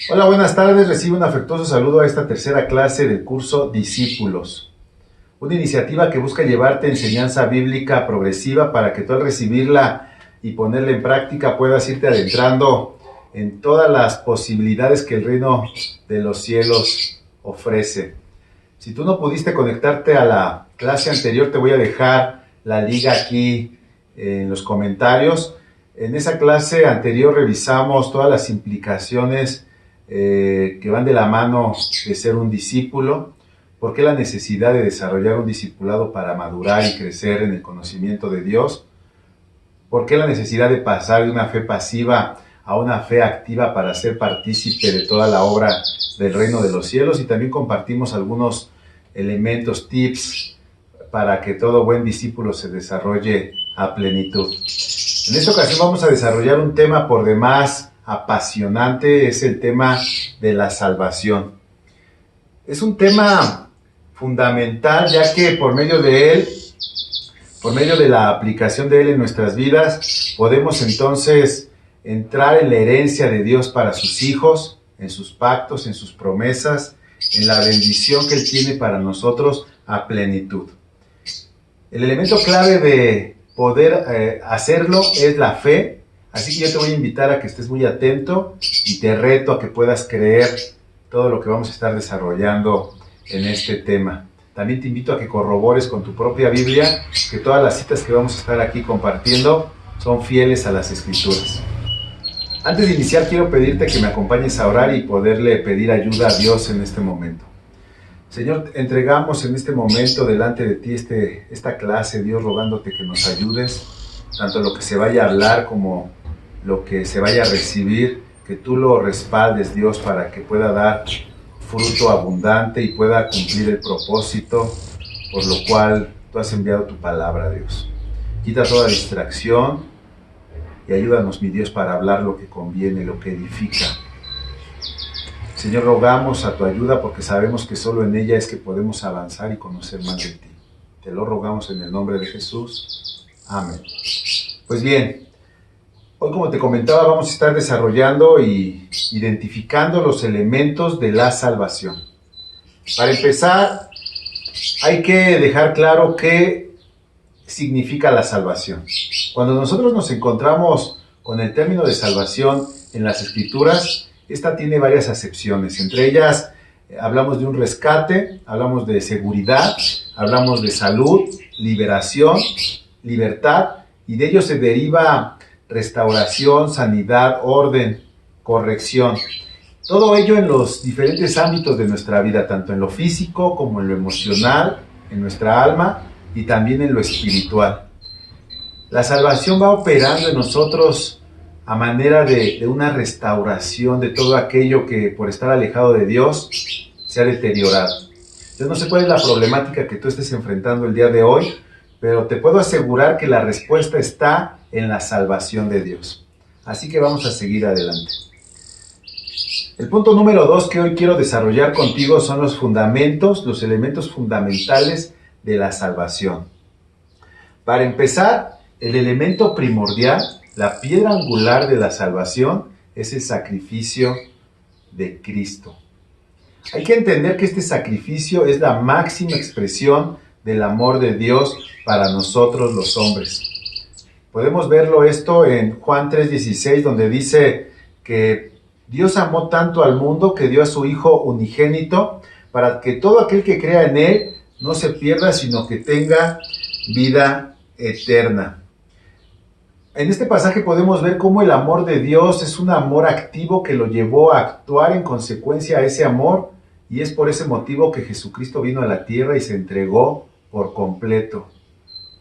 Hola, buenas tardes. Recibo un afectuoso saludo a esta tercera clase del curso Discípulos, una iniciativa que busca llevarte enseñanza bíblica progresiva para que tú al recibirla y ponerla en práctica puedas irte adentrando en todas las posibilidades que el reino de los cielos ofrece. Si tú no pudiste conectarte a la clase anterior, te voy a dejar la liga aquí en los comentarios. En esa clase anterior revisamos todas las implicaciones que van de la mano de ser un discípulo. ¿Por qué la necesidad de desarrollar un discipulado para madurar y crecer en el conocimiento de Dios? ¿Por qué la necesidad de pasar de una fe pasiva a una fe activa para ser partícipe de toda la obra del reino de los cielos? Y también compartimos algunos elementos, tips, para que todo buen discípulo se desarrolle a plenitud. En esta ocasión vamos a desarrollar un tema por demás apasionante, es el tema de la salvación. Es un tema fundamental, ya que por medio de él, por medio de la aplicación de él en nuestras vidas, podemos entonces entrar en la herencia de Dios para sus hijos, en sus pactos, en sus promesas, en la bendición que él tiene para nosotros a plenitud. El elemento clave de poder hacerlo es la fe, así que yo te voy a invitar a que estés muy atento y te reto a que puedas creer todo lo que vamos a estar desarrollando en este tema. También te invito a que corrobores con tu propia Biblia que todas las citas que vamos a estar aquí compartiendo son fieles a las Escrituras. Antes de iniciar, quiero pedirte que me acompañes a orar y poderle pedir ayuda a Dios en este momento. Señor, entregamos en este momento delante de ti esta clase, Dios, rogándote que nos ayudes, tanto lo que se vaya a hablar como lo que se vaya a recibir, que tú lo respaldes, Dios, para que pueda dar fruto abundante y pueda cumplir el propósito por lo cual tú has enviado tu palabra, Dios. Quita toda distracción y ayúdanos, mi Dios, para hablar lo que conviene, lo que edifica. Señor, rogamos a tu ayuda porque sabemos que solo en ella es que podemos avanzar y conocer más de ti. Te lo rogamos en el nombre de Jesús. Amén. Pues bien, hoy, como te comentaba, vamos a estar desarrollando y identificando los elementos de la salvación. Para empezar, hay que dejar claro qué significa la salvación. Cuando nosotros nos encontramos con el término de salvación en las Escrituras, esta tiene varias acepciones. Entre ellas, hablamos de un rescate, hablamos de seguridad, hablamos de salud, liberación, libertad, y de ello se deriva restauración, sanidad, orden, corrección. Todo ello en los diferentes ámbitos de nuestra vida, tanto en lo físico como en lo emocional, en nuestra alma y también en lo espiritual. La salvación va operando en nosotros a manera de una restauración de todo aquello que por estar alejado de Dios se ha deteriorado. Yo no sé cuál es la problemática que tú estés enfrentando el día de hoy, pero te puedo asegurar que la respuesta está en la salvación de Dios. Así que vamos a seguir adelante. El punto número 2 que hoy quiero desarrollar contigo son los fundamentos, los elementos fundamentales de la salvación. Para empezar, el elemento primordial, la piedra angular de la salvación, es el sacrificio de Cristo. Hay que entender que este sacrificio es la máxima expresión del amor de Dios para nosotros los hombres. Podemos verlo esto en Juan 3:16, donde dice que Dios amó tanto al mundo que dio a su Hijo unigénito para que todo aquel que crea en Él no se pierda, sino que tenga vida eterna. En este pasaje podemos ver cómo el amor de Dios es un amor activo que lo llevó a actuar en consecuencia a ese amor, y es por ese motivo que Jesucristo vino a la tierra y se entregó por completo.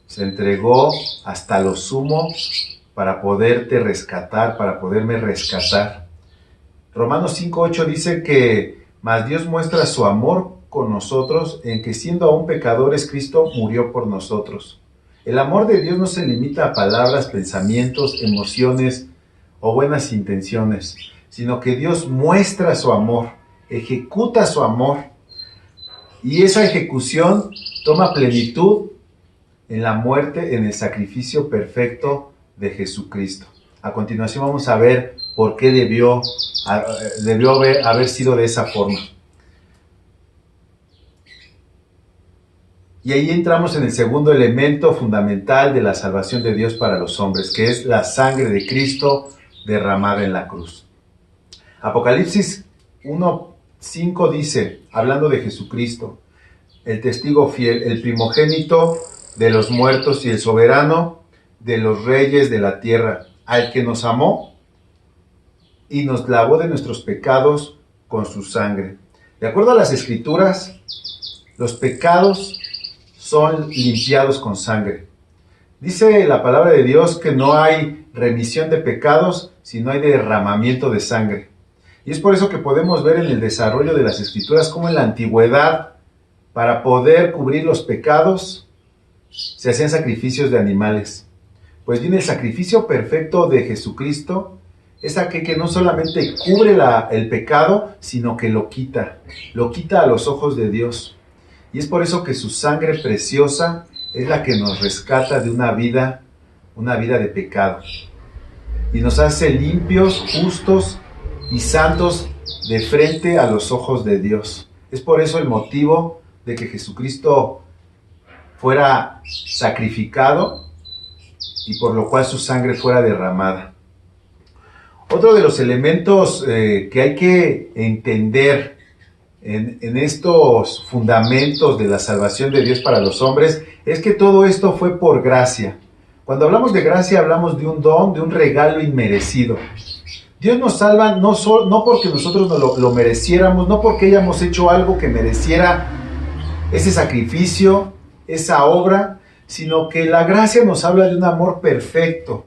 Se entregó hasta lo sumo para poderte rescatar, para poderme rescatar. Romanos 5:8 dice que mas Dios muestra su amor con nosotros en que siendo aún pecadores Cristo murió por nosotros. El amor de Dios no se limita a palabras, pensamientos, emociones o buenas intenciones, sino que Dios muestra su amor, ejecuta su amor. Y esa ejecución toma plenitud en la muerte, en el sacrificio perfecto de Jesucristo. A continuación vamos a ver por qué debió haber sido de esa forma. Y ahí entramos en el segundo elemento fundamental de la salvación de Dios para los hombres, que es la sangre de Cristo derramada en la cruz. Apocalipsis 1:5 dice, hablando de Jesucristo, el testigo fiel, el primogénito de los muertos y el soberano de los reyes de la tierra, al que nos amó y nos lavó de nuestros pecados con su sangre. De acuerdo a las Escrituras, los pecados son limpiados con sangre. Dice la palabra de Dios que no hay remisión de pecados si no hay derramamiento de sangre. Y es por eso que podemos ver en el desarrollo de las Escrituras cómo en la antigüedad, para poder cubrir los pecados, se hacían sacrificios de animales. Pues bien, el sacrificio perfecto de Jesucristo es aquel que no solamente cubre el pecado, sino que lo quita a los ojos de Dios. Y es por eso que su sangre preciosa es la que nos rescata de una vida de pecado. Y nos hace limpios, justos y santos de frente a los ojos de Dios. Es por eso el motivo de que Jesucristo fuera sacrificado y por lo cual su sangre fuera derramada. Otro de los elementos que hay que entender en estos fundamentos de la salvación de Dios para los hombres es que todo esto fue por gracia. Cuando hablamos de gracia hablamos de un don, de un regalo inmerecido. Dios nos salva no porque nosotros lo mereciéramos, no porque hayamos hecho algo que mereciera ese sacrificio, esa obra, sino que la gracia nos habla de un amor perfecto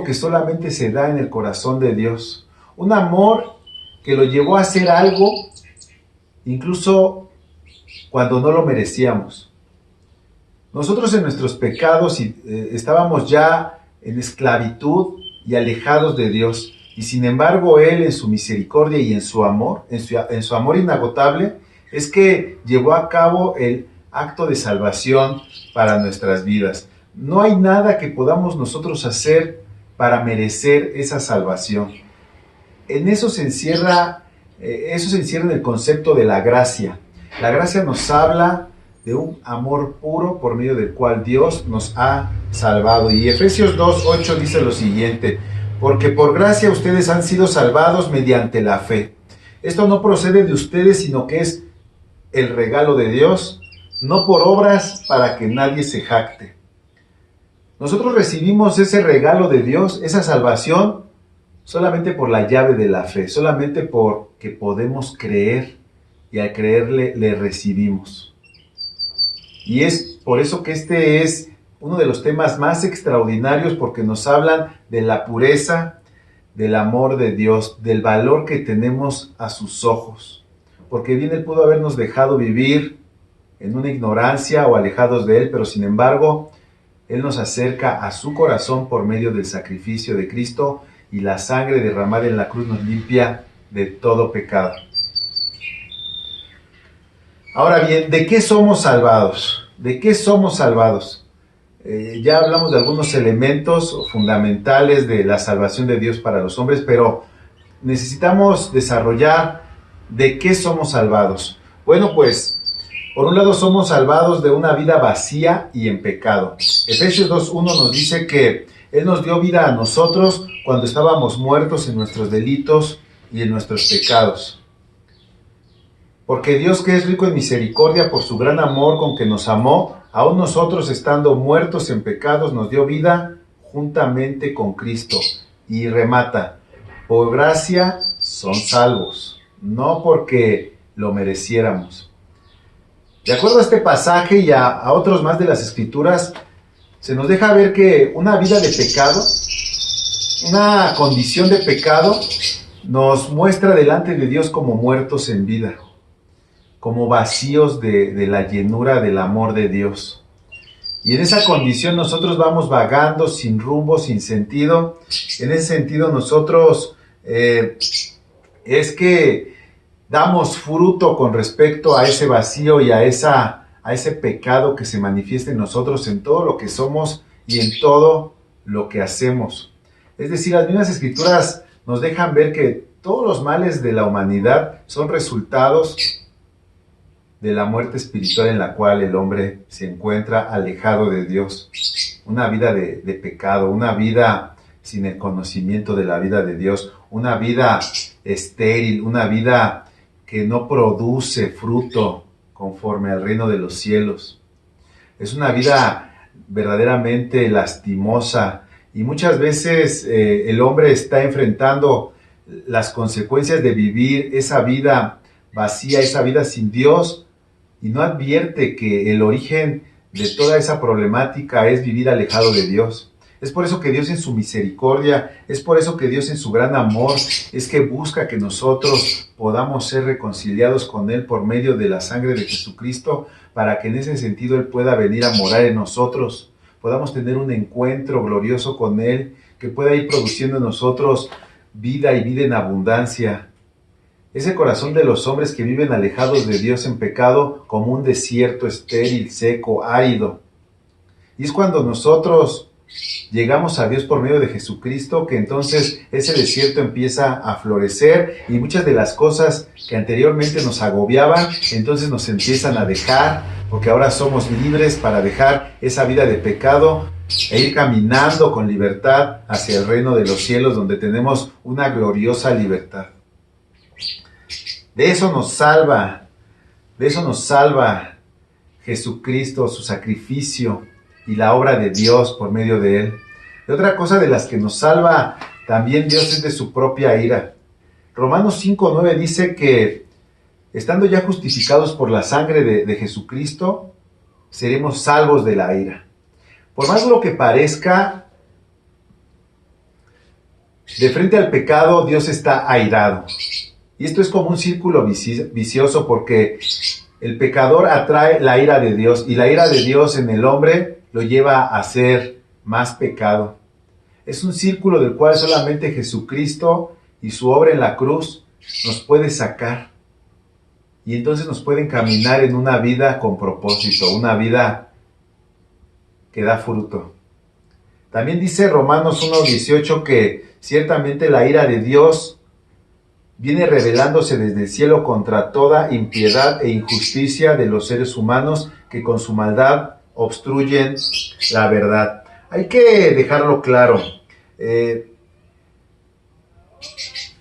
que solamente se da en el corazón de Dios, un amor que lo llevó a hacer algo incluso cuando no lo merecíamos. Nosotros en nuestros pecados estábamos ya en esclavitud y alejados de Dios, y sin embargo Él en su misericordia y en su amor inagotable, es que llevó a cabo el acto de salvación para nuestras vidas. No hay nada que podamos nosotros hacer para merecer esa salvación. En eso se encierra en el concepto de la gracia. La gracia nos habla de un amor puro por medio del cual Dios nos ha salvado. Y Efesios 2:8 dice lo siguiente: porque por gracia ustedes han sido salvados mediante la fe. Esto no procede de ustedes, sino que es el regalo de Dios, no por obras para que nadie se jacte. Nosotros recibimos ese regalo de Dios, esa salvación, solamente por la llave de la fe, solamente porque podemos creer y al creerle le recibimos. Y es por eso que este es uno de los temas más extraordinarios, porque nos hablan de la pureza, del amor de Dios, del valor que tenemos a sus ojos. Porque bien Él pudo habernos dejado vivir en una ignorancia o alejados de Él, pero sin embargo, Él nos acerca a su corazón por medio del sacrificio de Cristo, y la sangre derramada en la cruz nos limpia de todo pecado. Ahora bien, ¿de qué somos salvados? ¿De qué somos salvados? Ya hablamos de algunos elementos fundamentales de la salvación de Dios para los hombres, pero necesitamos desarrollar de qué somos salvados. Bueno, pues, por un lado somos salvados de una vida vacía y en pecado. Efesios 2:1 nos dice que Él nos dio vida a nosotros cuando estábamos muertos en nuestros delitos y en nuestros pecados. Porque Dios, que es rico en misericordia por su gran amor con que nos amó, aun nosotros estando muertos en pecados, nos dio vida juntamente con Cristo. Y remata: por gracia son salvos, no porque lo mereciéramos. De acuerdo a este pasaje y a otros más de las Escrituras, se nos deja ver que una vida de pecado, una condición de pecado, nos muestra delante de Dios como muertos en vida, como vacíos de la llenura del amor de Dios. Y en esa condición nosotros vamos vagando sin rumbo, sin sentido. En ese sentido nosotros es que damos fruto con respecto a ese vacío y a ese pecado que se manifiesta en nosotros, en todo lo que somos y en todo lo que hacemos. Es decir, las mismas escrituras nos dejan ver que todos los males de la humanidad son resultados de la muerte espiritual en la cual el hombre se encuentra alejado de Dios. Una vida de pecado, una vida sin el conocimiento de la vida de Dios, una vida estéril, una vida que no produce fruto conforme al reino de los cielos. Es una vida verdaderamente lastimosa y muchas veces el hombre está enfrentando las consecuencias de vivir esa vida vacía, esa vida sin Dios, y no advierte que el origen de toda esa problemática es vivir alejado de Dios. Es por eso que Dios en su misericordia, es por eso que Dios en su gran amor, es que busca que nosotros podamos ser reconciliados con Él por medio de la sangre de Jesucristo, para que en ese sentido Él pueda venir a morar en nosotros, podamos tener un encuentro glorioso con Él, que pueda ir produciendo en nosotros vida y vida en abundancia. Ese corazón de los hombres que viven alejados de Dios en pecado como un desierto estéril, seco, árido. Y es cuando nosotros llegamos a Dios por medio de Jesucristo que entonces ese desierto empieza a florecer y muchas de las cosas que anteriormente nos agobiaban, entonces nos empiezan a dejar, porque ahora somos libres para dejar esa vida de pecado e ir caminando con libertad hacia el reino de los cielos, donde tenemos una gloriosa libertad. De eso nos salva Jesucristo, su sacrificio y la obra de Dios por medio de Él. Y otra cosa de las que nos salva también Dios es de su propia ira. Romanos 5:9 dice que estando ya justificados por la sangre de Jesucristo, seremos salvos de la ira. Por más duro que parezca, de frente al pecado Dios está airado. Y esto es como un círculo vicioso, porque el pecador atrae la ira de Dios y la ira de Dios en el hombre lo lleva a hacer más pecado. Es un círculo del cual solamente Jesucristo y su obra en la cruz nos puede sacar. Y entonces nos puede encaminar en una vida con propósito, una vida que da fruto. También dice Romanos 1:18 que ciertamente la ira de Dios viene revelándose desde el cielo contra toda impiedad e injusticia de los seres humanos que con su maldad obstruyen la verdad. Hay que dejarlo claro.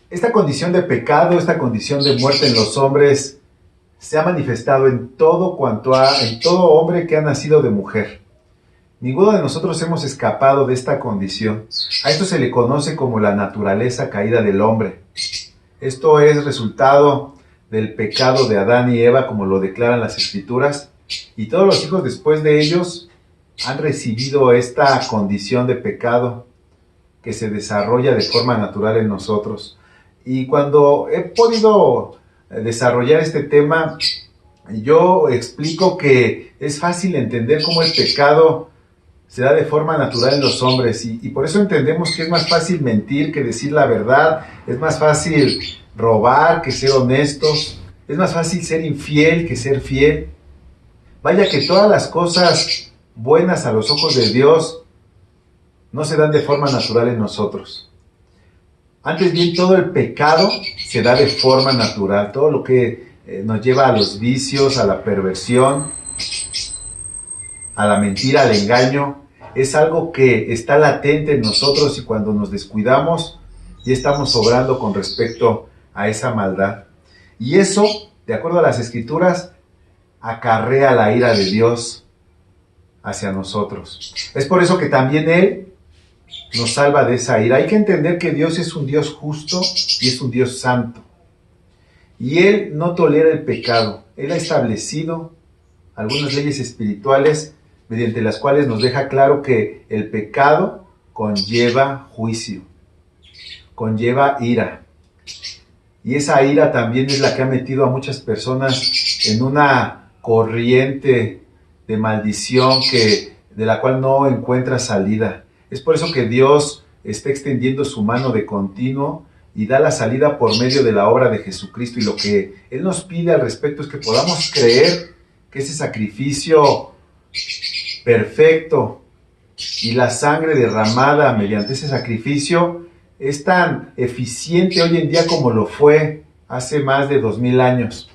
Esta condición de pecado, esta condición de muerte en los hombres, se ha manifestado en todo hombre que ha nacido de mujer. Ninguno de nosotros hemos escapado de esta condición. A esto se le conoce como la naturaleza caída del hombre. Esto es resultado del pecado de Adán y Eva, como lo declaran las Escrituras, y todos los hijos después de ellos han recibido esta condición de pecado que se desarrolla de forma natural en nosotros. Y cuando he podido desarrollar este tema, yo explico que es fácil entender cómo el pecado se da de forma natural en los hombres, y por eso entendemos que es más fácil mentir que decir la verdad, es más fácil robar que ser honestos, es más fácil ser infiel que ser fiel. Vaya que todas las cosas buenas a los ojos de Dios no se dan de forma natural en nosotros. Antes bien, todo el pecado se da de forma natural, todo lo que nos lleva a los vicios, a la perversión, a la mentira, al engaño, es algo que está latente en nosotros, y cuando nos descuidamos ya estamos obrando con respecto a esa maldad. Y eso, de acuerdo a las Escrituras, acarrea la ira de Dios hacia nosotros. Es por eso que también Él nos salva de esa ira. Hay que entender que Dios es un Dios justo y es un Dios santo. Y Él no tolera el pecado. Él ha establecido algunas leyes espirituales mediante las cuales nos deja claro que el pecado conlleva juicio, conlleva ira. Y esa ira también es la que ha metido a muchas personas en una corriente de maldición de la cual no encuentra salida. Es por eso que Dios está extendiendo su mano de continuo y da la salida por medio de la obra de Jesucristo. Y lo que Él nos pide al respecto es que podamos creer que ese sacrificio perfecto y la sangre derramada mediante ese sacrificio es tan eficiente hoy en día como lo fue hace más de 2000 años,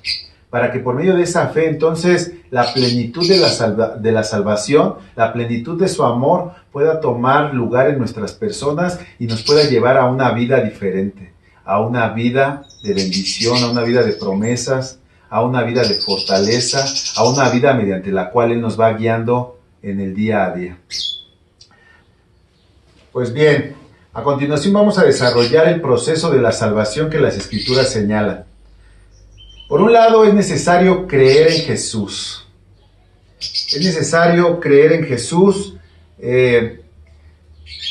para que por medio de esa fe entonces la plenitud de la salvación, la plenitud de su amor pueda tomar lugar en nuestras personas y nos pueda llevar a una vida diferente, a una vida de bendición, a una vida de promesas, a una vida de fortaleza, a una vida mediante la cual Él nos va guiando en el día a día. Pues bien, a continuación vamos a desarrollar el proceso de la salvación que las Escrituras señalan. Por un lado, es necesario creer en Jesús. Es necesario creer en Jesús.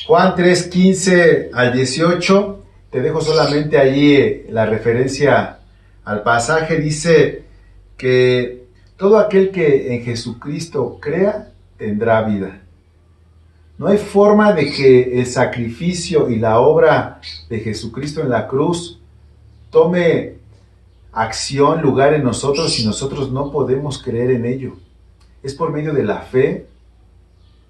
Juan 3, 15 al 18, te dejo solamente allí la referencia al pasaje. Dice que todo aquel que en Jesucristo crea tendrá vida. No hay forma de que el sacrificio y la obra de Jesucristo en la cruz tome acción, lugar en nosotros si nosotros no podemos creer en ello. Es por medio de la fe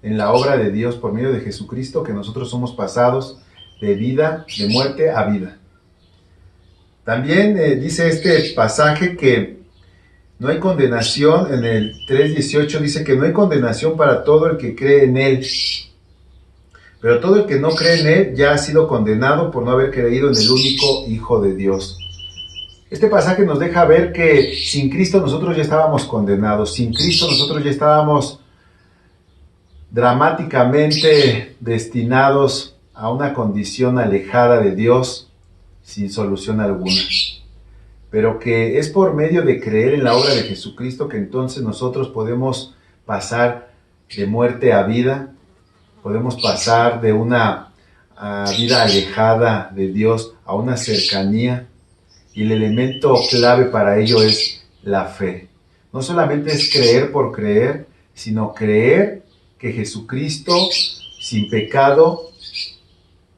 en la obra de Dios, por medio de Jesucristo, que nosotros somos pasados de vida, de muerte a vida. También dice este pasaje que no hay condenación. En el 3:18 dice que no hay condenación para todo el que cree en Él. Pero todo el que no cree en Él ya ha sido condenado por no haber creído en el único Hijo de Dios. Este pasaje nos deja ver que sin Cristo nosotros ya estábamos condenados. Sin Cristo nosotros ya estábamos dramáticamente destinados a una condición alejada de Dios, sin solución alguna. Pero que es por medio de creer en la obra de Jesucristo que entonces nosotros podemos pasar de muerte a vida. Podemos pasar de una vida alejada de Dios a una cercanía, y el elemento clave para ello es la fe. No solamente es creer por creer, sino creer que Jesucristo, sin pecado,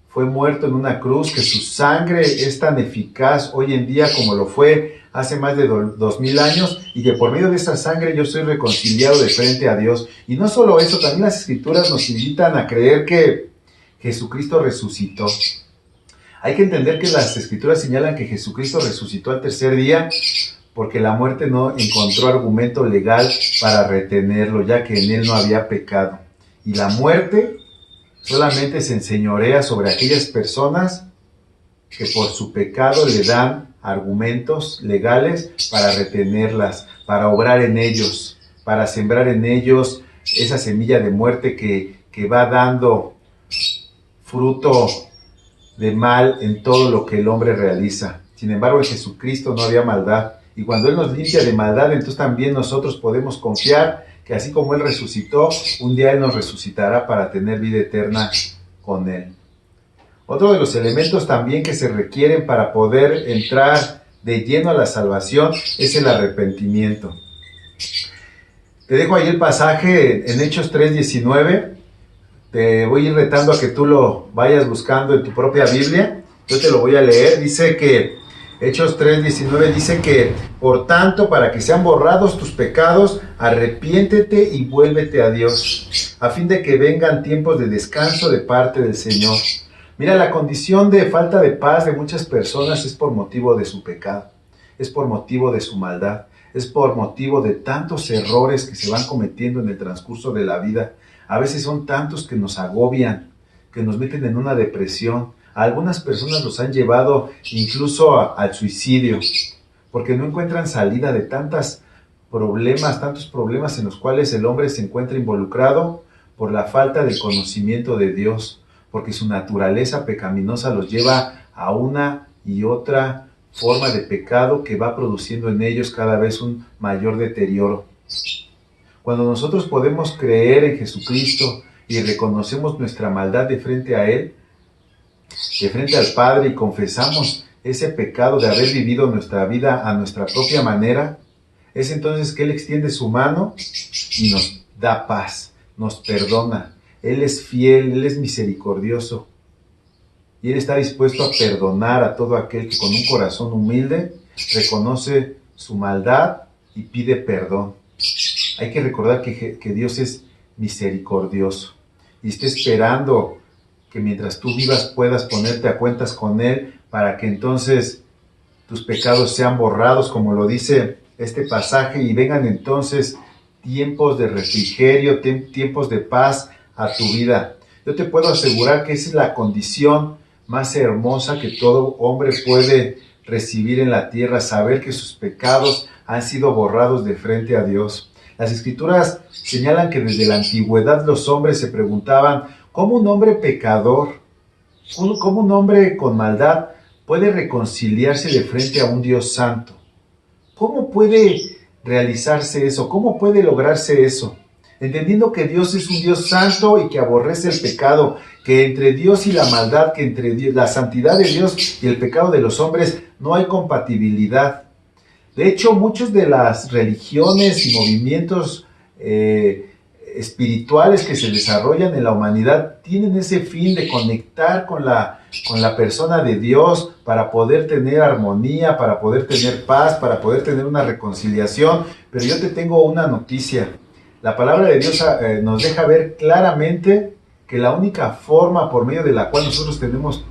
fue muerto en una cruz, que su sangre es tan eficaz hoy en día como lo fue hace más de 2000 años, y que por medio de esa sangre yo soy reconciliado de frente a Dios. Y no solo eso, también las Escrituras nos invitan a creer que Jesucristo resucitó. Hay que entender que las Escrituras señalan que Jesucristo resucitó al tercer día porque la muerte no encontró argumento legal para retenerlo, ya que en él no había pecado. Y la muerte solamente se enseñorea sobre aquellas personas que por su pecado le dan argumentos legales para retenerlas, para obrar en ellos, para sembrar en ellos esa semilla de muerte que va dando fruto de mal en todo lo que el hombre realiza. Sin embargo, en Jesucristo no había maldad. Y cuando Él nos limpia de maldad, entonces también nosotros podemos confiar que así como Él resucitó, un día Él nos resucitará para tener vida eterna con Él. Otro de los elementos también que se requieren para poder entrar de lleno a la salvación es el arrepentimiento. Te dejo ahí el pasaje en Hechos 3:19. Te voy a ir retando a que tú lo vayas buscando en tu propia Biblia. Yo te lo voy a leer. Dice que Hechos 3:19 dice que, por tanto, para que sean borrados tus pecados, arrepiéntete y vuélvete a Dios, a fin de que vengan tiempos de descanso de parte del Señor. Mira, la condición de falta de paz de muchas personas es por motivo de su pecado, es por motivo de su maldad, es por motivo de tantos errores que se van cometiendo en el transcurso de la vida. A veces son tantos que nos agobian, que nos meten en una depresión. A algunas personas los han llevado incluso al suicidio, porque no encuentran salida de tantos problemas en los cuales el hombre se encuentra involucrado por la falta de conocimiento de Dios, porque su naturaleza pecaminosa los lleva a una y otra forma de pecado que va produciendo en ellos cada vez un mayor deterioro. Cuando nosotros podemos creer en Jesucristo y reconocemos nuestra maldad de frente a Él, de frente al Padre, y confesamos ese pecado de haber vivido nuestra vida a nuestra propia manera, es entonces que Él extiende su mano y nos da paz, nos perdona. Él es fiel, Él es misericordioso. y Él está dispuesto a perdonar a todo aquel que con un corazón humilde reconoce su maldad y pide perdón. Hay que recordar que Dios es misericordioso y está esperando que mientras tú vivas puedas ponerte a cuentas con Él para que entonces tus pecados sean borrados, como lo dice este pasaje, y vengan entonces tiempos de refrigerio, tiempos de paz a tu vida. Yo te puedo asegurar que esa es la condición más hermosa que todo hombre puede recibir en la tierra, saber que sus pecados han sido borrados de frente a Dios. Las Escrituras señalan que desde la antigüedad los hombres se preguntaban cómo un hombre pecador, cómo un hombre con maldad puede reconciliarse de frente a un Dios santo. ¿Cómo puede realizarse eso? ¿Cómo puede lograrse eso? Entendiendo que Dios es un Dios santo y que aborrece el pecado, que entre Dios y la maldad, que entre la santidad de Dios y el pecado de los hombres no hay compatibilidad. De hecho, muchas de las religiones y movimientos espirituales que se desarrollan en la humanidad tienen ese fin de conectar con la persona de Dios para poder tener armonía, para poder tener paz, para poder tener una reconciliación. Pero yo te tengo una noticia. La palabra de Dios nos deja ver claramente que la única forma por medio de la cual nosotros tenemos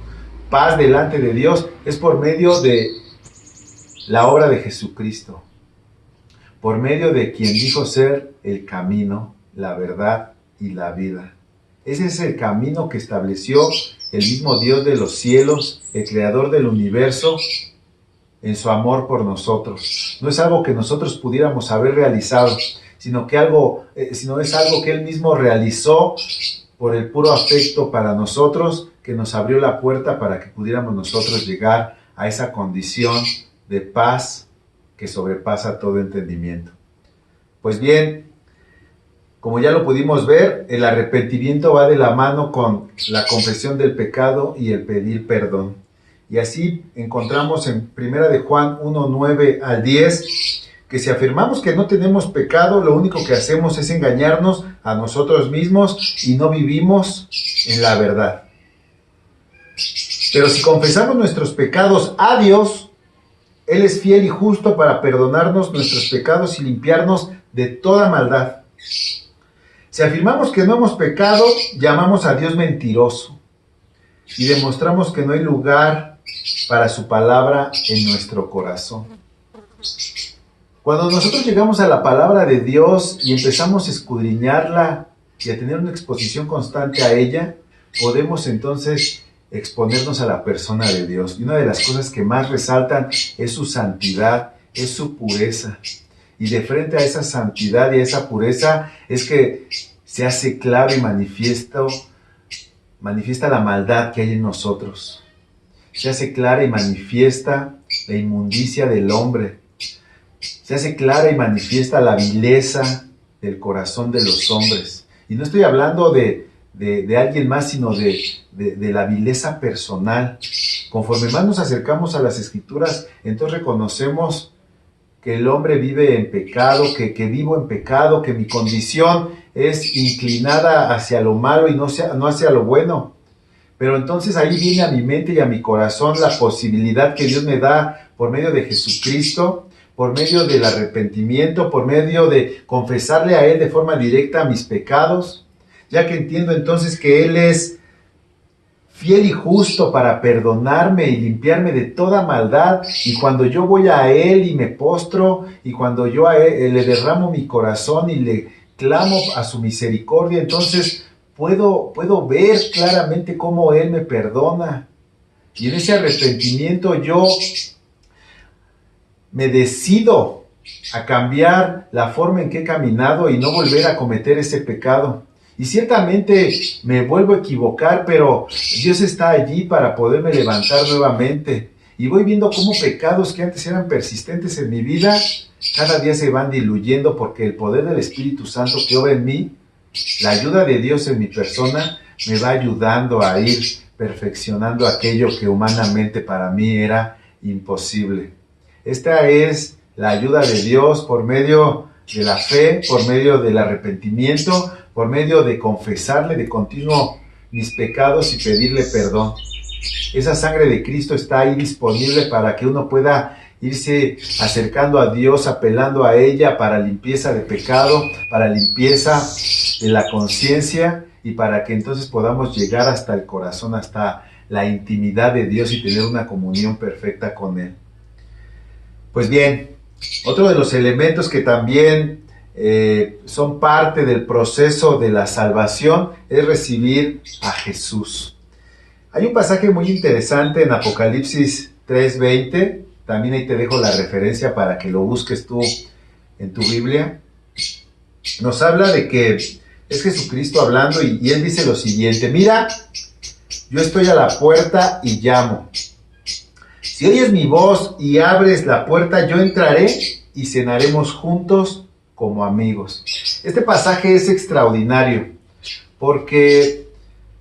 paz delante de Dios es por medio de la obra de Jesucristo, por medio de quien dijo ser el camino, la verdad y la vida. Ese es el camino que estableció el mismo Dios de los cielos, el creador del universo, en su amor por nosotros. No es algo que nosotros pudiéramos haber realizado, sino es algo que Él mismo realizó por el puro afecto para nosotros, que nos abrió la puerta para que pudiéramos nosotros llegar a esa condición de paz que sobrepasa todo entendimiento. Pues bien, como ya lo pudimos ver, el arrepentimiento va de la mano con la confesión del pecado y el pedir perdón. Y así encontramos en 1 de Juan 1, 9 al 10, que si afirmamos que no tenemos pecado, lo único que hacemos es engañarnos a nosotros mismos y no vivimos en la verdad. Pero si confesamos nuestros pecados a Dios, Él es fiel y justo para perdonarnos nuestros pecados y limpiarnos de toda maldad. Si afirmamos que no hemos pecado, llamamos a Dios mentiroso y demostramos que no hay lugar para su palabra en nuestro corazón. Cuando nosotros llegamos a la palabra de Dios y empezamos a escudriñarla y a tener una exposición constante a ella, podemos entonces exponernos a la persona de Dios. Y una de las cosas que más resaltan es su santidad, es su pureza. Y de frente a esa santidad y a esa pureza es que se hace claro y manifiesta la maldad que hay en nosotros. Se hace clara y manifiesta la inmundicia del hombre. Se hace clara y manifiesta la vileza del corazón de los hombres. Y no estoy hablando de alguien más, sino de la vileza personal. Conforme más nos acercamos a las Escrituras, entonces reconocemos que el hombre vive en pecado, que vivo en pecado, que mi condición es inclinada hacia lo malo y no hacia lo bueno. Pero entonces ahí viene a mi mente y a mi corazón la posibilidad que Dios me da por medio de Jesucristo, por medio del arrepentimiento, por medio de confesarle a Él de forma directa mis pecados, ya que entiendo entonces que Él es fiel y justo para perdonarme y limpiarme de toda maldad. Y cuando yo voy a Él y me postro, y cuando yo a Él le derramo mi corazón y le clamo a su misericordia, entonces puedo ver claramente cómo Él me perdona. Y en ese arrepentimiento yo me decido a cambiar la forma en que he caminado y no volver a cometer ese pecado. Y ciertamente me vuelvo a equivocar, pero Dios está allí para poderme levantar nuevamente. Y voy viendo cómo pecados que antes eran persistentes en mi vida, cada día se van diluyendo porque el poder del Espíritu Santo que obra en mí, la ayuda de Dios en mi persona, me va ayudando a ir perfeccionando aquello que humanamente para mí era imposible. Esta es la ayuda de Dios por medio de la fe, por medio del arrepentimiento, por medio de confesarle de continuo mis pecados y pedirle perdón. Esa sangre de Cristo está ahí disponible para que uno pueda irse acercando a Dios, apelando a ella para limpieza de pecado, para limpieza de la conciencia y para que entonces podamos llegar hasta el corazón, hasta la intimidad de Dios y tener una comunión perfecta con Él. Pues bien, otro de los elementos que también son parte del proceso de la salvación es recibir a Jesús. Hay un pasaje muy interesante en Apocalipsis 3:20, también ahí te dejo la referencia para que lo busques tú en tu Biblia. Nos habla de que es Jesucristo hablando y Él dice lo siguiente: mira, yo estoy a la puerta y llamo. Si oyes mi voz y abres la puerta, yo entraré y cenaremos juntos como amigos. Este pasaje es extraordinario porque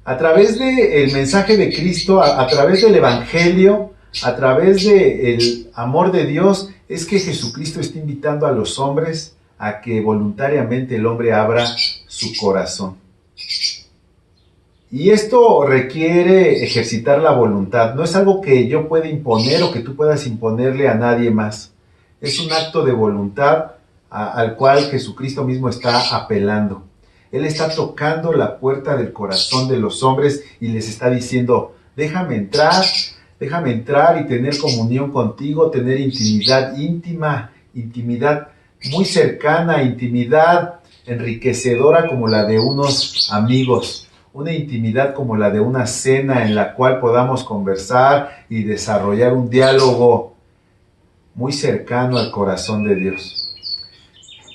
a través del mensaje de Cristo, a través del Evangelio, a través del amor de Dios, es que Jesucristo está invitando a los hombres a que voluntariamente el hombre abra su corazón. Y esto requiere ejercitar la voluntad. No es algo que yo pueda imponer o que tú puedas imponerle a nadie más. Es un acto de voluntad al cual Jesucristo mismo está apelando. Él está tocando la puerta del corazón de los hombres y les está diciendo: déjame entrar y tener comunión contigo, tener intimidad íntima, intimidad muy cercana, intimidad enriquecedora como la de unos amigos. Una intimidad como la de una cena en la cual podamos conversar y desarrollar un diálogo muy cercano al corazón de Dios.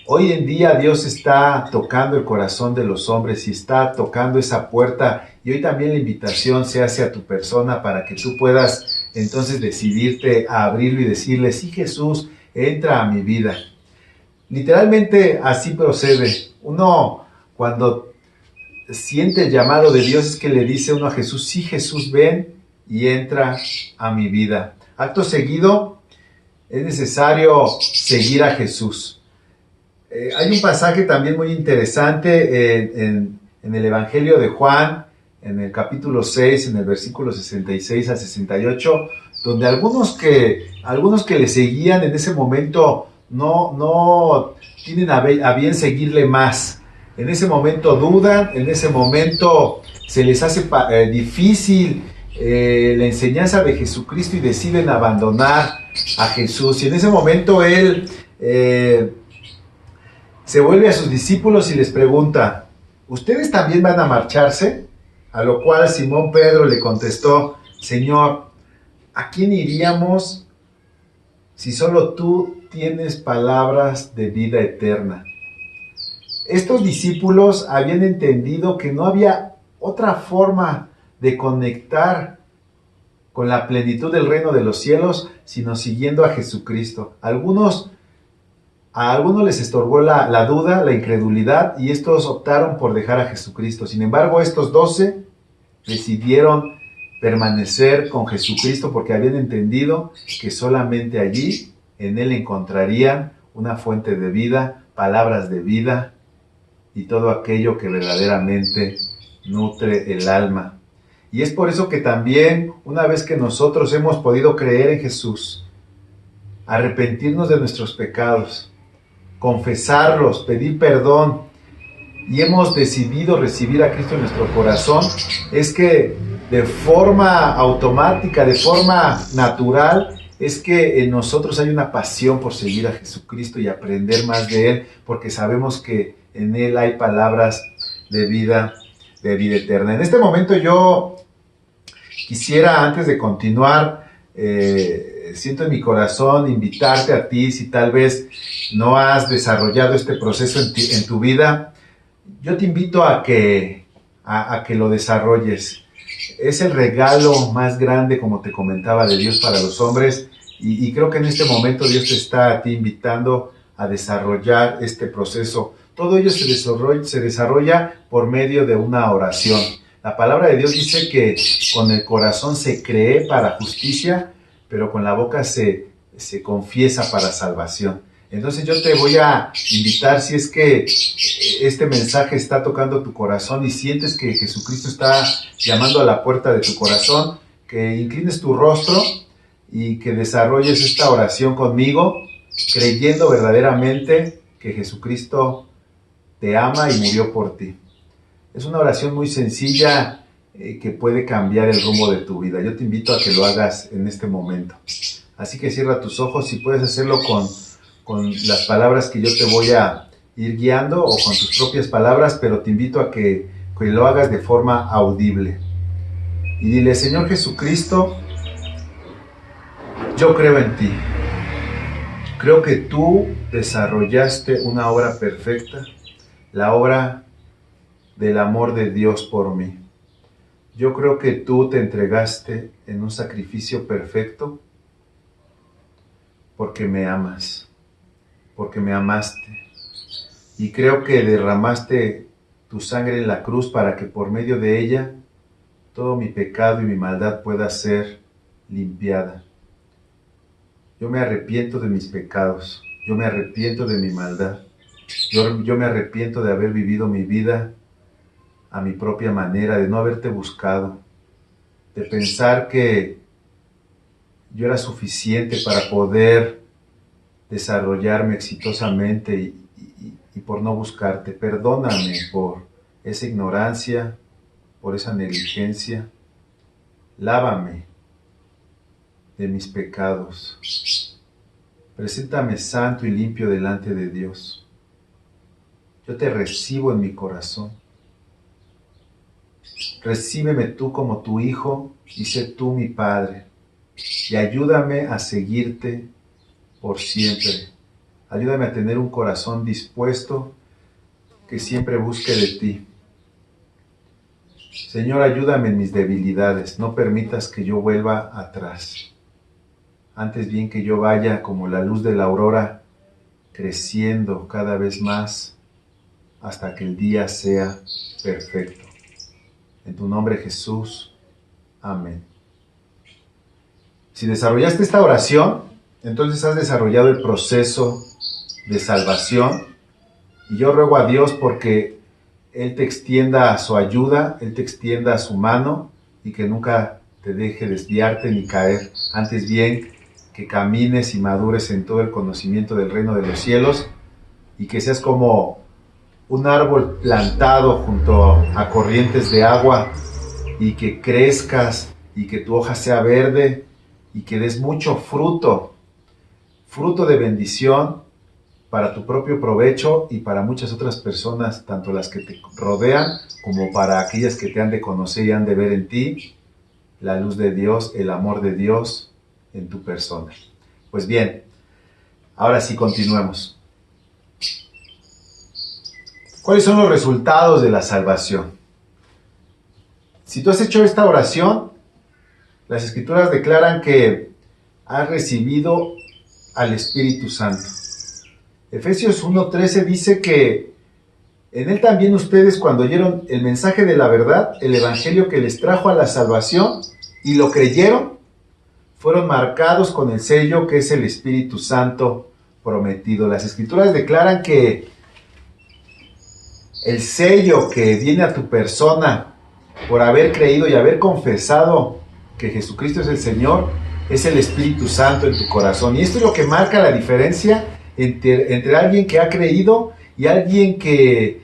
Hoy en día Dios está tocando el corazón de los hombres y está tocando esa puerta, y hoy también la invitación se hace a tu persona para que tú puedas entonces decidirte a abrirlo y decirle: sí, Jesús, entra a mi vida. Literalmente así procede. Uno, cuando siente el llamado de Dios, es que le dice uno a Jesús: sí, Jesús, ven y entra a mi vida. Acto seguido, es necesario seguir a Jesús. Hay un pasaje también muy interesante en el Evangelio de Juan, en el capítulo 6, en el versículo 66 al 68, donde algunos que le seguían en ese momento no tienen a bien seguirle más. En ese momento dudan, en ese momento se les hace difícil la enseñanza de Jesucristo y deciden abandonar a Jesús. Y en ese momento Él se vuelve a sus discípulos y les pregunta: ¿ustedes también van a marcharse? A lo cual Simón Pedro le contestó: Señor, ¿a quién iríamos si solo tú tienes palabras de vida eterna? Estos discípulos habían entendido que no había otra forma de conectar con la plenitud del reino de los cielos sino siguiendo a Jesucristo. A algunos les estorbó la duda, la incredulidad, y estos optaron por dejar a Jesucristo. Sin embargo, estos 12 decidieron permanecer con Jesucristo porque habían entendido que solamente allí, en Él, encontrarían una fuente de vida, palabras de vida y todo aquello que verdaderamente nutre el alma. Y es por eso que también, una vez que nosotros hemos podido creer en Jesús, arrepentirnos de nuestros pecados, confesarlos, pedir perdón, y hemos decidido recibir a Cristo en nuestro corazón, es que de forma automática, de forma natural, es que en nosotros hay una pasión por seguir a Jesucristo y aprender más de Él, porque sabemos que en Él hay palabras de vida eterna. En este momento yo quisiera, antes de continuar, siento en mi corazón invitarte a ti, si tal vez no has desarrollado este proceso en tu vida, yo te invito a que lo desarrolles. Es el regalo más grande, como te comentaba, de Dios para los hombres, y creo que en este momento Dios te está a ti invitando a desarrollar este proceso. Todo ello se desarrolla por medio de una oración. La palabra de Dios dice que con el corazón se cree para justicia, pero con la boca se confiesa para salvación. Entonces yo te voy a invitar, si es que este mensaje está tocando tu corazón y sientes que Jesucristo está llamando a la puerta de tu corazón, que inclines tu rostro y que desarrolles esta oración conmigo, creyendo verdaderamente que Jesucristo te ama y murió por ti. Es una oración muy sencilla que puede cambiar el rumbo de tu vida. Yo te invito a que lo hagas en este momento. Así que cierra tus ojos y puedes hacerlo con las palabras que yo te voy a ir guiando o con tus propias palabras, pero te invito a que lo hagas de forma audible. Y dile: Señor Jesucristo, yo creo en ti. Creo que tú desarrollaste una obra perfecta, la obra del amor de Dios por mí. Yo creo que tú te entregaste en un sacrificio perfecto porque me amas, porque me amaste. Y creo que derramaste tu sangre en la cruz para que por medio de ella todo mi pecado y mi maldad pueda ser limpiada. Yo me arrepiento de mis pecados, yo me arrepiento de mi maldad, yo me arrepiento de haber vivido mi vida a mi propia manera, de no haberte buscado, de pensar que yo era suficiente para poder desarrollarme exitosamente y por no buscarte. Perdóname por esa ignorancia, por esa negligencia. Lávame de mis pecados. Preséntame santo y limpio delante de Dios. Yo te recibo en mi corazón. Recíbeme tú como tu hijo y sé tú mi padre. Y ayúdame a seguirte por siempre. Ayúdame a tener un corazón dispuesto que siempre busque de ti. Señor, ayúdame en mis debilidades. No permitas que yo vuelva atrás. Antes bien que yo vaya como la luz de la aurora, creciendo cada vez más hasta que el día sea perfecto. En tu nombre, Jesús. Amén. Si desarrollaste esta oración, entonces has desarrollado el proceso de salvación. Y yo ruego a Dios porque Él te extienda su ayuda, Él te extienda su mano y que nunca te deje desviarte ni caer. Antes bien, que camines y madures en todo el conocimiento del reino de los cielos y que seas como un árbol plantado junto a corrientes de agua y que crezcas y que tu hoja sea verde y que des mucho fruto, fruto de bendición para tu propio provecho y para muchas otras personas, tanto las que te rodean como para aquellas que te han de conocer y han de ver en ti la luz de Dios, el amor de Dios en tu persona. Pues bien, ahora sí continuemos. ¿Cuáles son los resultados de la salvación? Si tú has hecho esta oración, las Escrituras declaran que has recibido al Espíritu Santo. Efesios 1:13 dice que en Él también ustedes, cuando oyeron el mensaje de la verdad, el Evangelio que les trajo a la salvación, y lo creyeron, fueron marcados con el sello que es el Espíritu Santo prometido. Las Escrituras declaran que el sello que viene a tu persona por haber creído y haber confesado que Jesucristo es el Señor, es el Espíritu Santo en tu corazón. Y esto es lo que marca la diferencia entre alguien que ha creído y alguien que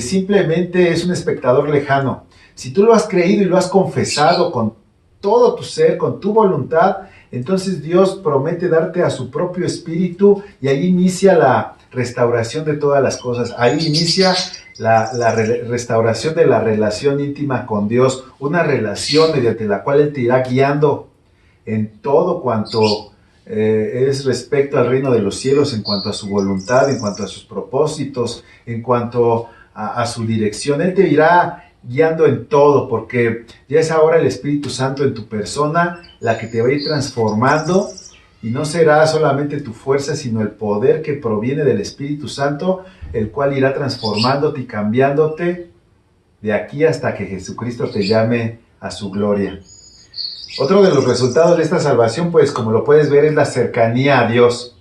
simplemente es un espectador lejano. Si tú lo has creído y lo has confesado con todo tu ser, con tu voluntad, entonces Dios promete darte a su propio Espíritu y ahí inicia la restauración de todas las cosas. Ahí inicia la restauración de la relación íntima con Dios, una relación mediante la cual Él te irá guiando en todo cuanto es respecto al reino de los cielos, en cuanto a su voluntad, en cuanto a sus propósitos, en cuanto a su dirección. Él te irá guiando en todo, porque ya es ahora el Espíritu Santo en tu persona la que te va a ir transformando, y no será solamente tu fuerza, sino el poder que proviene del Espíritu Santo, el cual irá transformándote y cambiándote de aquí hasta que Jesucristo te llame a su gloria. Otro de los resultados de esta salvación, pues como lo puedes ver, es la cercanía a Dios.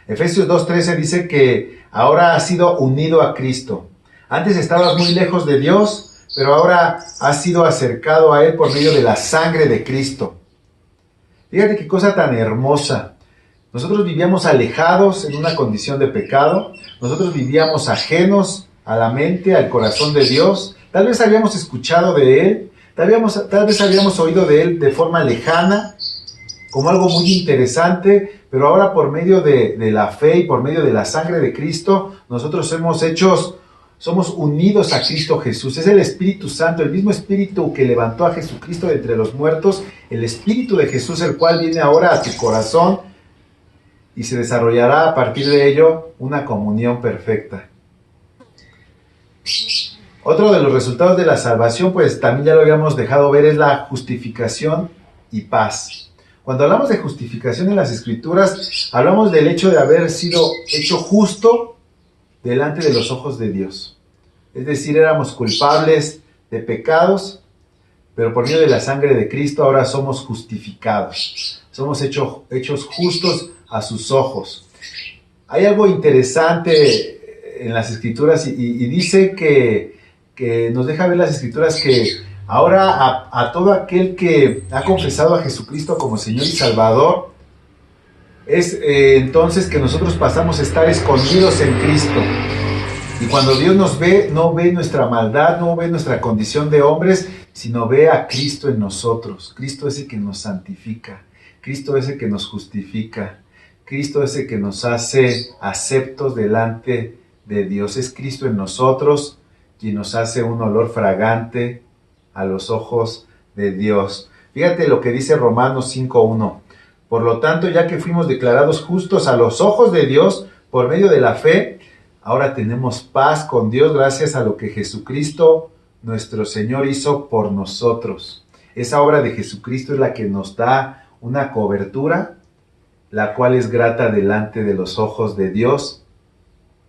Efesios 2:13 dice que ahora has sido unido a Cristo. Antes estabas muy lejos de Dios, pero ahora has sido acercado a Él por medio de la sangre de Cristo. Fíjate qué cosa tan hermosa. Nosotros vivíamos alejados en una condición de pecado, nosotros vivíamos ajenos a la mente, al corazón de Dios. Tal vez habíamos escuchado de Él, tal vez habíamos oído de Él de forma lejana, como algo muy interesante, pero ahora por medio de la fe y por medio de la sangre de Cristo, nosotros somos unidos a Cristo Jesús. Es el Espíritu Santo, el mismo Espíritu que levantó a Jesucristo de entre los muertos, el Espíritu de Jesús, el cual viene ahora a tu corazón y se desarrollará a partir de ello una comunión perfecta. Otro de los resultados de la salvación, pues también ya lo habíamos dejado ver, es la justificación y paz. Cuando hablamos de justificación en las Escrituras, hablamos del hecho de haber sido hecho justo delante de los ojos de Dios. Es decir, éramos culpables de pecados, pero por medio de la sangre de Cristo ahora somos justificados. Somos hechos justos a sus ojos. Hay algo interesante en las Escrituras y dice que nos deja ver las Escrituras que ahora a todo aquel que ha confesado a Jesucristo como Señor y Salvador, es entonces que nosotros pasamos a estar escondidos en Cristo. Y cuando Dios nos ve, no ve nuestra maldad, no ve nuestra condición de hombres, sino ve a Cristo en nosotros. Cristo es el que nos santifica, Cristo es el que nos justifica, Cristo es el que nos hace aceptos delante de Dios. Es Cristo en nosotros quien nos hace un olor fragante a los ojos de Dios. Fíjate lo que dice Romanos 5:1. Por lo tanto, ya que fuimos declarados justos a los ojos de Dios por medio de la fe, ahora tenemos paz con Dios gracias a lo que Jesucristo, nuestro Señor, hizo por nosotros. Esa obra de Jesucristo es la que nos da una cobertura, la cual es grata delante de los ojos de Dios,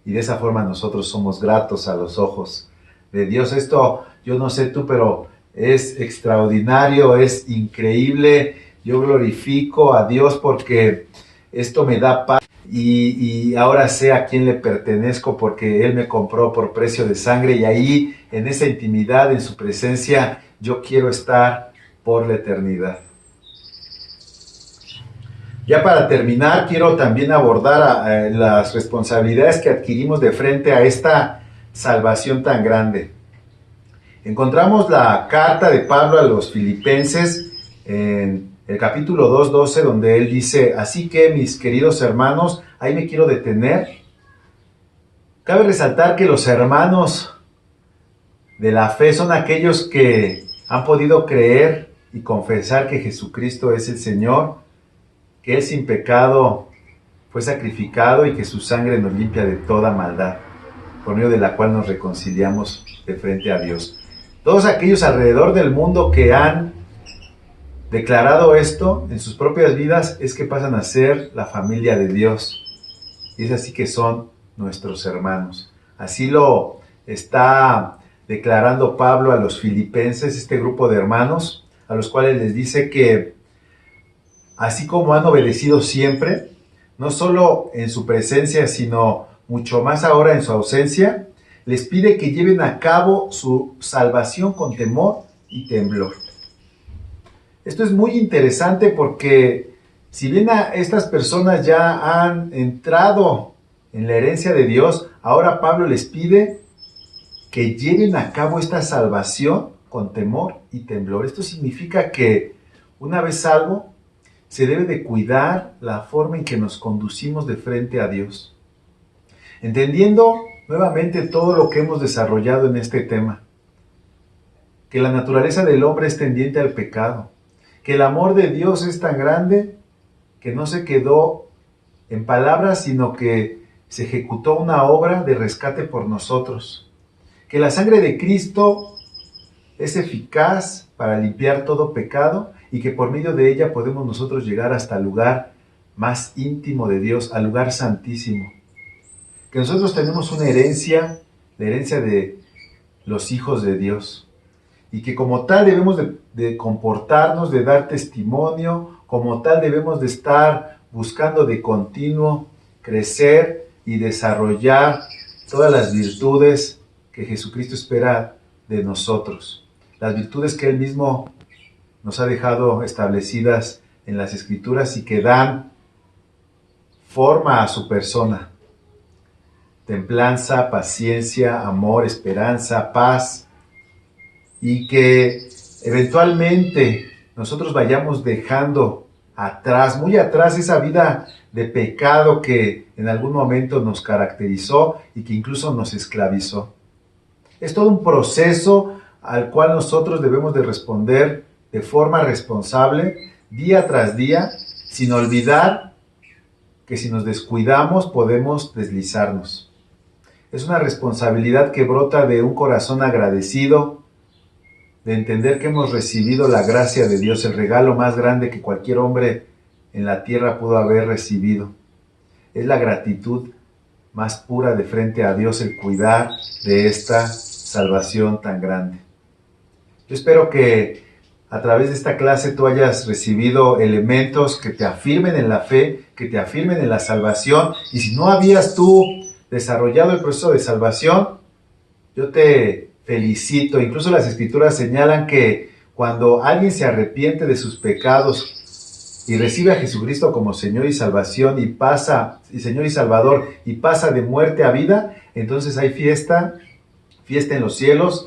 y de esa forma nosotros somos gratos a los ojos de Dios. Esto, yo no sé tú, pero es extraordinario, es increíble. Yo glorifico a Dios porque esto me da paz y ahora sé a quién le pertenezco porque Él me compró por precio de sangre y ahí, en esa intimidad, en su presencia, yo quiero estar por la eternidad. Ya para terminar, quiero también abordar las responsabilidades que adquirimos de frente a esta salvación tan grande. Encontramos la carta de Pablo a los Filipenses en el capítulo 2:12, donde él dice: así que, mis queridos hermanos, ahí me quiero detener. Cabe resaltar que los hermanos de la fe son aquellos que han podido creer y confesar que Jesucristo es el Señor, que Él sin pecado fue sacrificado y que su sangre nos limpia de toda maldad, por medio de la cual nos reconciliamos de frente a Dios. Todos aquellos alrededor del mundo que han declarado esto en sus propias vidas es que pasan a ser la familia de Dios. Y es así que son nuestros hermanos. Así lo está declarando Pablo a los filipenses, este grupo de hermanos, a los cuales les dice que así como han obedecido siempre, no solo en su presencia, sino mucho más ahora en su ausencia, les pide que lleven a cabo su salvación con temor y temblor. Esto es muy interesante porque si bien estas personas ya han entrado en la herencia de Dios, ahora Pablo les pide que lleven a cabo esta salvación con temor y temblor. Esto significa que una vez salvo, se debe de cuidar la forma en que nos conducimos de frente a Dios, entendiendo nuevamente todo lo que hemos desarrollado en este tema, que la naturaleza del hombre es tendiente al pecado, que el amor de Dios es tan grande que no se quedó en palabras, sino que se ejecutó una obra de rescate por nosotros, que la sangre de Cristo es eficaz para limpiar todo pecado y que por medio de ella podemos nosotros llegar hasta el lugar más íntimo de Dios, al lugar santísimo. Que nosotros tenemos una herencia, la herencia de los hijos de Dios, y que como tal debemos de comportarnos, de dar testimonio, como tal debemos de estar buscando de continuo crecer y desarrollar todas las virtudes que Jesucristo espera de nosotros, las virtudes que Él mismo nos ha dejado establecidas en las Escrituras y que dan forma a su persona. Templanza, paciencia, amor, esperanza, paz, y que eventualmente nosotros vayamos dejando atrás, muy atrás, esa vida de pecado que en algún momento nos caracterizó y que incluso nos esclavizó. Es todo un proceso al cual nosotros debemos de responder de forma responsable, día tras día, sin olvidar que si nos descuidamos podemos deslizarnos. Es una responsabilidad que brota de un corazón agradecido, de entender que hemos recibido la gracia de Dios, el regalo más grande que cualquier hombre en la tierra pudo haber recibido. Es la gratitud más pura de frente a Dios, el cuidar de esta salvación tan grande. Yo espero que a través de esta clase tú hayas recibido elementos que te afirmen en la fe, que te afirmen en la salvación, y si no habías tú desarrollado el proceso de salvación, yo te felicito. Incluso las Escrituras señalan que cuando alguien se arrepiente de sus pecados y recibe a Jesucristo como Señor y Salvación y Señor y Salvador, y pasa de muerte a vida, entonces hay fiesta en los cielos.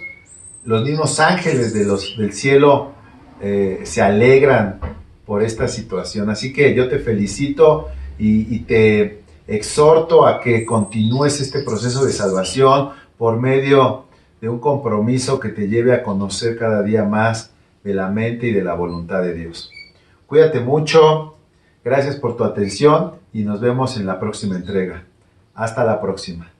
Los mismos ángeles del cielo se alegran por esta situación. Así que yo te felicito y te exhorto a que continúes este proceso de salvación por medio de un compromiso que te lleve a conocer cada día más de la mente y de la voluntad de Dios. Cuídate mucho, gracias por tu atención y nos vemos en la próxima entrega. Hasta la próxima.